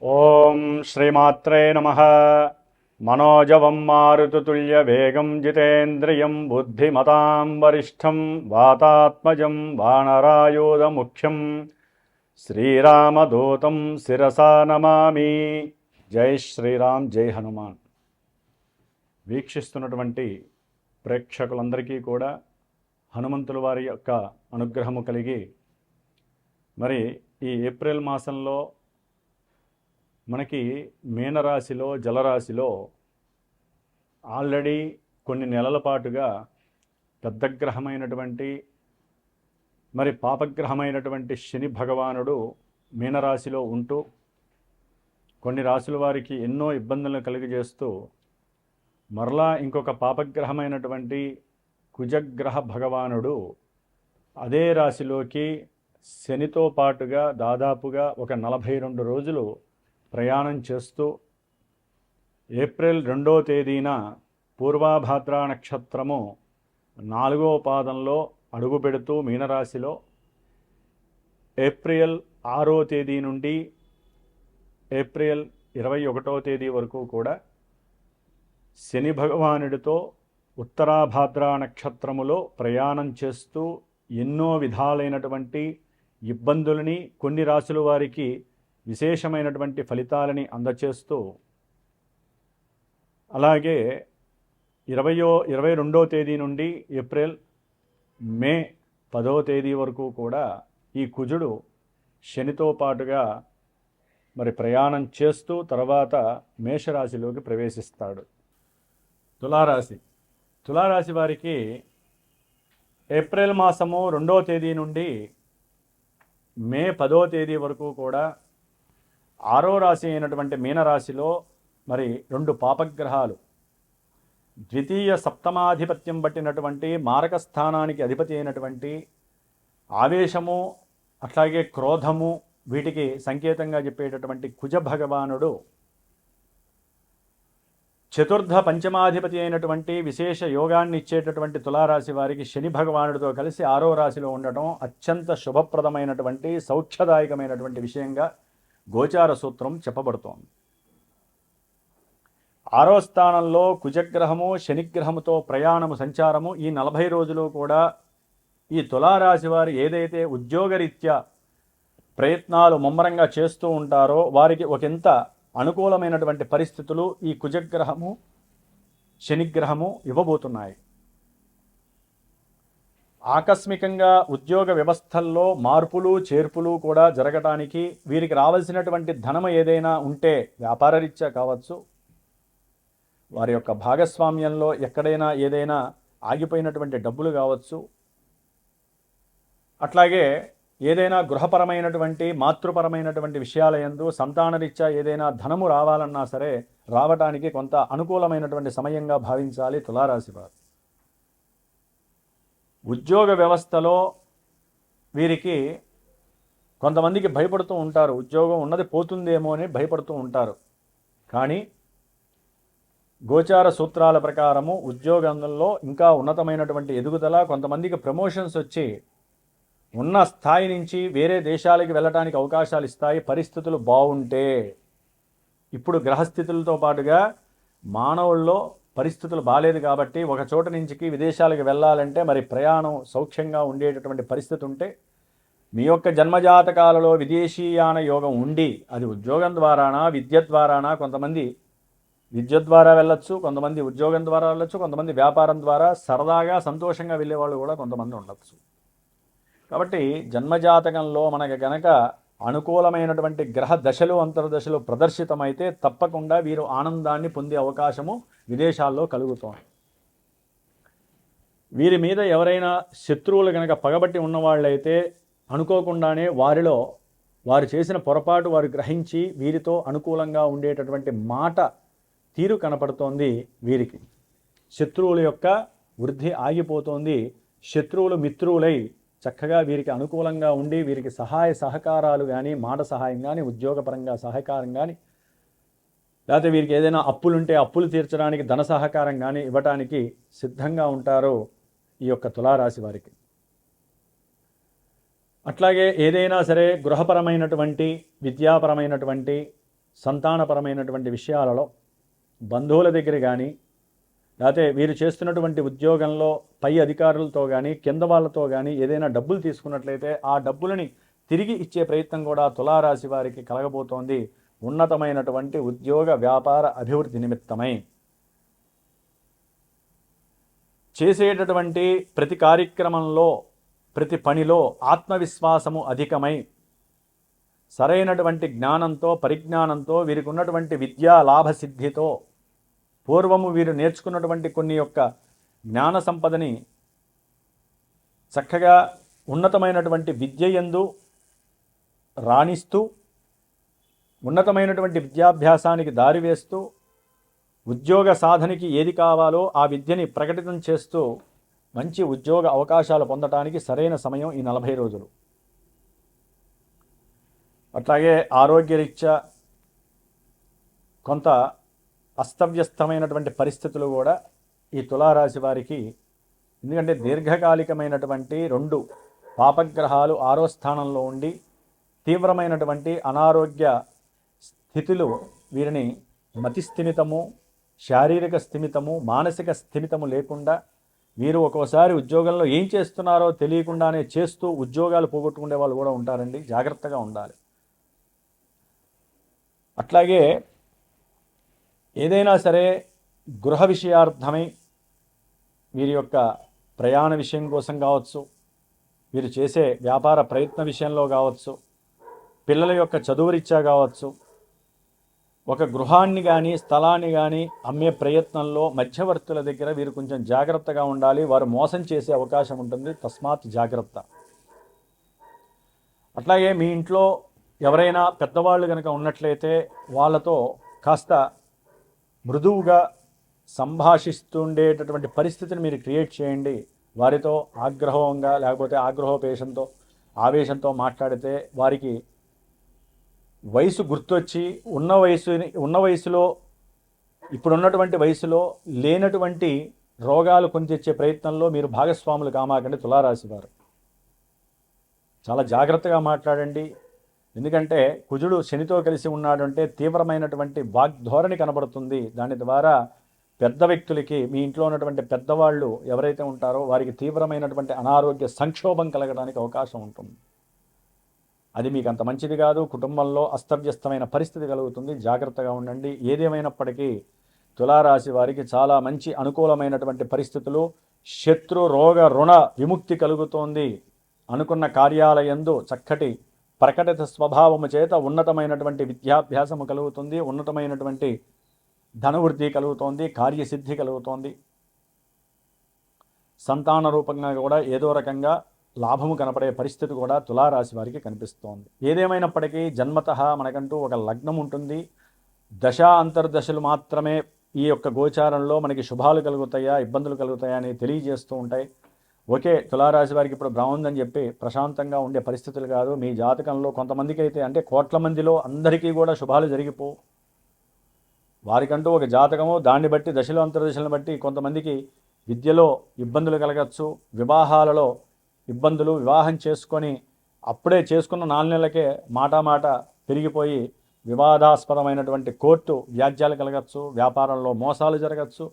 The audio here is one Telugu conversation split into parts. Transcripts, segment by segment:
ఓం శ్రీమాత్రే నమః. మనోజవం మారుతుల్యవేగం జితేంద్రియం బుద్ధిమతాం వరిష్టం వాతాత్మజం వానరాయూధముఖ్యం శ్రీరామదూతం శిరసా నమామి. జై శ్రీరామ్, జై హనుమాన్. వీక్షిస్తున్నటువంటి ప్రేక్షకులందరికీ కూడా హనుమంతుల వారి యొక్క అనుగ్రహము కలిగి, మరి ఈ ఏప్రిల్ మాసంలో మనకి మీనరాశిలో జలరాశిలో ఆల్రెడీ కొన్ని నెలల పాటుగా పెద్ద గ్రహమైనటువంటి మరి పాపగ్రహమైనటువంటి శని భగవానుడు మీనరాశిలో ఉంటూ కొన్ని రాశుల వారికి ఎన్నో ఇబ్బందులను కలుగజేస్తూ, మరలా ఇంకొక పాపగ్రహమైనటువంటి కుజగ్రహ భగవానుడు అదే రాశిలోకి శనితో పాటుగా దాదాపుగా ఒక 42 రోజులు ప్రయాణం చేస్తూ ఏప్రిల్ 2వ తేదీన పూర్వాభాద్ర నక్షత్రము 4వ పాదంలో అడుగుపెడుతూ మీనరాశిలో ఏప్రిల్ 6వ తేదీ నుండి ఏప్రిల్ 21వ తేదీ వరకు కూడా శని భగవానుడితో ఉత్తరాభాద్ర నక్షత్రములో ప్రయాణం చేస్తూ ఎన్నో విధాలైనటువంటి ఇబ్బందులని, కొన్ని రాశుల వారికి విశేషమైనటువంటి ఫలితాలని అందచేస్తూ, అలాగే 22వ తేదీ నుండి ఏప్రిల్ మే 10వ తేదీ వరకు కూడా ఈ కుజుడు శనితో పాటుగా మరి ప్రయాణం చేస్తూ తర్వాత మేషరాశిలోకి ప్రవేశిస్తాడు. తులారాశి వారికి ఏప్రిల్ మాసము 2వ తేదీ నుండి మే 10వ తేదీ వరకు కూడా 6వ రాశి అయినటువంటి మీనరాశిలో మరి 2 పాపగ్రహాలు ద్వితీయ సప్తమాధిపత్యం పట్టినటువంటి మారక స్థానానికి అధిపతి అయినటువంటి ఆవేశము, అట్లాగే క్రోధము, వీటికి సంకేతంగా చెప్పేటటువంటి కుజ భగవానుడు చతుర్థ పంచమాధిపతి అయినటువంటి విశేష యోగాన్ని ఇచ్చేటటువంటి తులారాశి వారికి శని భగవానుడితో కలిసి 6వ రాశిలో ఉండటం అత్యంత శుభప్రదమైనటువంటి సౌఖ్యదాయకమైనటువంటి విషయంగా గోచార సూత్రం చెప్పబడుతోంది. 6వ స్థానంలో కుజగ్రహము శనిగ్రహముతో ప్రయాణము సంచారము ఈ 40 రోజులు కూడా ఈ తులారాశి వారు ఏదైతే ఉద్యోగరీత్యా ప్రయత్నాలు ముమ్మరంగా చేస్తూ ఉంటారో వారికి ఒకంత అనుకూలమైనటువంటి పరిస్థితులు ఈ కుజగ్రహము శనిగ్రహము ఇవ్వబోతున్నాయి. ఆకస్మికంగా ఉద్యోగ వ్యవస్థల్లో మార్పులు చేర్పులు కూడా జరగటానికి, వీరికి రావాల్సినటువంటి ధనము ఏదైనా ఉంటే వ్యాపారరీత్యా కావచ్చు, వారి యొక్క భాగస్వామ్యంలో ఎక్కడైనా ఏదైనా ఆగిపోయినటువంటి డబ్బులు కావచ్చు, అట్లాగే ఏదైనా గృహపరమైనటువంటి మాతృపరమైనటువంటి విషయాల యందు సంతానరీత్యా ఏదైనా ధనము రావాలన్నా సరే రావటానికి కొంత అనుకూలమైనటువంటి సమయంగా భావించాలి తులారాశి వారు. ఉద్యోగ వ్యవస్థలో వీరికి కొంతమందికి భయపడుతూ ఉంటారు, ఉద్యోగం ఉన్నది పోతుందేమో అని భయపడుతూ ఉంటారు. కానీ గోచార సూత్రాల ప్రకారము ఉద్యోగంలో ఇంకా ఉన్నతమైనటువంటి ఎదుగుదల, కొంతమందికి ప్రమోషన్స్ వచ్చి ఉన్న స్థాయి నుంచి వేరే దేశాలకు వెళ్ళటానికి అవకాశాలు ఇస్తాయి పరిస్థితులు బాగుంటే. ఇప్పుడు గ్రహస్థితులతో పాటుగా మానవుల్లో పరిస్థితులు బాలేదు కాబట్టి ఒక చోట నుంచి విదేశాలకు వెళ్ళాలంటే మరి ప్రయాణం సౌఖ్యంగా ఉండేటటువంటి పరిస్థితి ఉంటే, మీ యొక్క జన్మజాతకాలలో విదేశీయాన యోగం ఉండి అది ఉద్యోగం ద్వారానా విద్య ద్వారానా, కొంతమంది విద్య ద్వారా వెళ్ళొచ్చు, కొంతమంది ఉద్యోగం ద్వారా వెళ్ళొచ్చు, కొంతమంది వ్యాపారం ద్వారా సరదాగా సంతోషంగా వెళ్ళేవాళ్ళు కూడా కొంతమంది ఉండొచ్చు. కాబట్టి జన్మజాతకంలో మనకు గనక అనుకూలమైనటువంటి గ్రహ దశలు అంతర్దశలు ప్రదర్శితమైతే తప్పకుండా వీరు ఆనందాన్ని పొందే అవకాశము విదేశాల్లో కలుగుతోంది. వీరి మీద ఎవరైనా శత్రువులు గనక పగబట్టి ఉన్నవాళ్ళైతే అనుకోకుండానే వారిలో వారు చేసిన పొరపాటు వారు గ్రహించి వీరితో అనుకూలంగా ఉండేటటువంటి మాట తీరు కనపడుతోంది. వీరికి శత్రువుల యొక్క వృద్ధి ఆగిపోతోంది. శత్రువులు మిత్రులై చక్కగా వీరికి అనుకూలంగా ఉండి వీరికి సహాయ సహకారాలు కానీ, మాట సహాయం కానీ, ఉద్యోగపరంగా సహకారం కానీ, లేకపోతే వీరికి ఏదైనా అప్పులుంటే అప్పులు తీర్చడానికి ధన సహకారం కానీ ఇవ్వటానికి సిద్ధంగా ఉంటారు ఈ యొక్క తులారాశి వారికి. అట్లాగే ఏదైనా సరే గృహపరమైనటువంటి, విద్యాపరమైనటువంటి, సంతానపరమైనటువంటి విషయాలలో బంధువుల దగ్గర కానీ, లేకపోతే వీరు చేస్తున్నటువంటి ఉద్యోగంలో పై అధికారులతో కానీ కింద వాళ్ళతో కానీ ఏదైనా డబ్బులు తీసుకున్నట్లయితే ఆ డబ్బులని తిరిగి ఇచ్చే ప్రయత్నం కూడా తులారాశి వారికి కలగబోతోంది. ఉన్నతమైనటువంటి ఉద్యోగ వ్యాపార అభివృద్ధి నిమిత్తమై చేసేటటువంటి ప్రతి కార్యక్రమంలో, ప్రతి పనిలో ఆత్మవిశ్వాసము అధికమై సరైనటువంటి జ్ఞానంతో, పరిజ్ఞానంతో, వీరికి ఉన్నటువంటి విద్యా లాభసిద్ధితో, పూర్వము వీరు నేర్చుకున్నటువంటి కొన్ని యొక్క జ్ఞాన సంపదని చక్కగా ఉన్నతమైనటువంటి విద్య యందు రాణిస్తూ, ఉన్నతమైనటువంటి విద్యాభ్యాసానికి దారి వేస్తూ, ఉద్యోగ సాధనకి ఏది కావాలో ఆ విద్యని ప్రకటితం చేస్తూ మంచి ఉద్యోగ అవకాశాలు పొందడానికి సరైన సమయం ఈ 40 రోజులు. అట్లాగే ఆరోగ్యరీత్యా కొంత అస్తవ్యస్తమైనటువంటి పరిస్థితులు కూడా ఈ తులారాశి వారికి, ఎందుకంటే దీర్ఘకాలికమైనటువంటి 2 పాపగ్రహాలు 6వ స్థానంలో ఉండి తీవ్రమైనటువంటి అనారోగ్య స్థితులు వీరిని మతిస్థిమితము, శారీరక స్థిమితము, మానసిక స్థిమితము లేకుండా వీరు ఒక్కోసారి ఉద్యోగంలో ఏం చేస్తున్నారో తెలియకుండానే చేస్తూ ఉద్యోగాలు పోగొట్టుకునే వాళ్ళు కూడా ఉంటారండి. జాగ్రత్తగా ఉండాలి. అట్లాగే ఏదైనా సరే గృహ విషయార్థమై వీరి యొక్క ప్రయాణ విషయం కోసం కావచ్చు, వీరు చేసే వ్యాపార ప్రయత్న విషయంలో కావచ్చు, పిల్లల యొక్క చదువురీత్యా కావచ్చు, ఒక గృహాన్ని కానీ స్థలాన్ని కానీ అమ్మే ప్రయత్నంలో మధ్యవర్తుల దగ్గర వీరు కొంచెం జాగ్రత్తగా ఉండాలి. వారు మోసం చేసే అవకాశం ఉంటుంది. తస్మాత్ జాగ్రత్త. అట్లాగే మీ ఇంట్లో ఎవరైనా పెద్దవాళ్ళు కనుక ఉన్నట్లయితే వాళ్ళతో కాస్త మృదువుగా సంభాషిస్తుండేటటువంటి పరిస్థితిని మీరు క్రియేట్ చేయండి. వారితో ఆగ్రహంగా లేకపోతే ఆవేశంతో మాట్లాడితే వారికి వయసు గుర్తొచ్చి ఉన్న వయసులో ఇప్పుడున్నటువంటి వయసులో లేనటువంటి రోగాలు కొని తెచ్చే ప్రయత్నంలో మీరు భాగస్వాములు కామాకండి. తులారాశి వారు చాలా జాగ్రత్తగా మాట్లాడండి. ఎందుకంటే కుజుడు శనితో కలిసి ఉన్నాడంటే తీవ్రమైనటువంటి వాగ్ధోరణి కనబడుతుంది. దాని ద్వారా పెద్ద వ్యక్తులకి, మీ ఇంట్లో ఉన్నటువంటి పెద్దవాళ్ళు ఎవరైతే ఉంటారో వారికి తీవ్రమైనటువంటి అనారోగ్య సంక్షోభం కలగడానికి అవకాశం ఉంటుంది. అది మీకు అంత మంచిది కాదు. కుటుంబంలో అస్తవ్యస్తమైన పరిస్థితి కలుగుతుంది. జాగ్రత్తగా ఉండండి. ఏదేమైనప్పటికీ తులారాశి వారికి చాలా మంచి అనుకూలమైనటువంటి పరిస్థితులు, శత్రు రోగ రుణ విముక్తి కలుగుతోంది. అనుకున్న కార్యాలయందు చక్కటి ప్రకటిత స్వభావము చేత ఉన్నతమైనటువంటి విద్యాభ్యాసము కలుగుతుంది. ఉన్నతమైనటువంటి ధనవృద్ధి కలుగుతోంది. కార్యసిద్ధి కలుగుతోంది. సంతాన రూపంగా కూడా ఏదో రకంగా లాభము కనపడే పరిస్థితి కూడా తులారాశి వారికి కనిపిస్తోంది. ఏదేమైనప్పటికీ జన్మతః మనకంటూ ఒక లగ్నం ఉంటుంది. దశ అంతర్దశలు మాత్రమే ఈ యొక్క గోచారంలో మనకి శుభాలు కలుగుతాయా, ఇబ్బందులు కలుగుతాయా అని తెలియజేస్తూ ఉంటాయి. ఓకే, తులారాశి వారికి ఇప్పుడు బాగుందని చెప్పి ప్రశాంతంగా ఉండే పరిస్థితులు కాదు. మీ జాతకంలో కొంతమందికి అయితే, అంటే కోట్ల మందిలో అందరికీ కూడా శుభాలు జరిగిపో, వారికంటూ ఒక జాతకము, దాన్ని బట్టి దశలు అంతర్దశలను బట్టి కొంతమందికి విద్యలో ఇబ్బందులు కలగచ్చు, వివాహాలలో ఇబ్బందులు, వివాహం చేసుకొని అప్పుడే చేసుకున్న 4 నెలలకే మాట పెరిగిపోయి వివాదాస్పదమైనటువంటి కోర్టు వ్యాజ్యాలు కలగచ్చు, వ్యాపారంలో మోసాలు జరగచ్చు,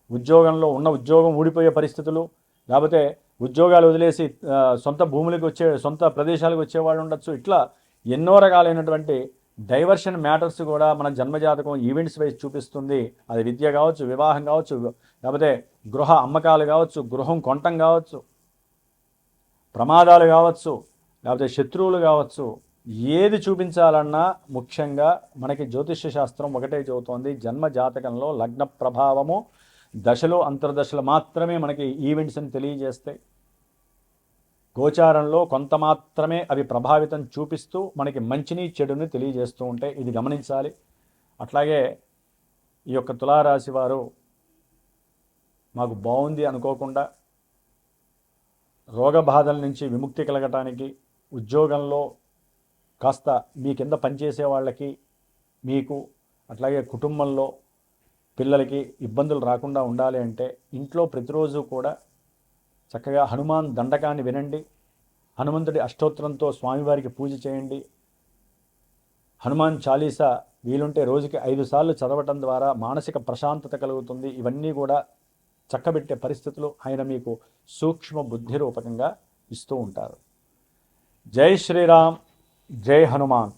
ఉద్యోగంలో ఉన్న ఉద్యోగం ఊడిపోయే పరిస్థితులు, లేకపోతే ఉద్యోగాలు వదిలేసి సొంత ప్రదేశాలకు వచ్చేవాళ్ళు ఉండొచ్చు. ఇట్లా ఎన్నో రకాలైనటువంటి డైవర్షన్ మ్యాటర్స్ కూడా మన జన్మజాతకం ఈవెంట్స్ వైజ్ చూపిస్తుంది. అది విద్య కావచ్చు, వివాహం కావచ్చు, లేకపోతే గృహ అమ్మకాలు కావచ్చు, గృహం కొనటం కావచ్చు, ప్రమాదాలు కావచ్చు, లేకపోతే శత్రువులు కావచ్చు. ఏది చూపించాలన్నా ముఖ్యంగా మనకి జ్యోతిష్య శాస్త్రం ఒకటే చెబుతోంది, జన్మ జాతకంలో లగ్న ప్రభావము, దశలు అంతర్దశలు మాత్రమే మనకి ఈవెంట్స్ని తెలియజేస్తాయి. గోచారంలో కొంత మాత్రమే అవి ప్రభావితం చూపిస్తూ మనకి మంచిని చెడుని తెలియజేస్తూ ఉంటాయి. ఇది గమనించాలి. అట్లాగే ఈ యొక్క తులారాశి వారు మాకు బాగుంది అనుకోకుండా రోగ బాధల నుంచి విముక్తి కలగటానికి, ఉద్యోగంలో కాస్త మీ కింద పనిచేసే వాళ్ళకి, మీకు అట్లాగే కుటుంబంలో పిల్లలకి ఇబ్బందులు రాకుండా ఉండాలి అంటే ఇంట్లో ప్రతిరోజు కూడా చక్కగా హనుమాన్ దండకాన్ని వినండి. హనుమంతుడి అష్టోత్తరంతో స్వామివారికి పూజ చేయండి. హనుమాన్ చాలీసా వీలుంటే రోజుకి 5 సార్లు చదవటం ద్వారా మానసిక ప్రశాంతత కలుగుతుంది. ఇవన్నీ కూడా చక్కబెట్టే పరిస్థితులు ఆయన మీకు సూక్ష్మ బుద్ధి రూపకంగా ఇస్తూ ఉంటారు. జై శ్రీరామ్, జై హనుమాన్.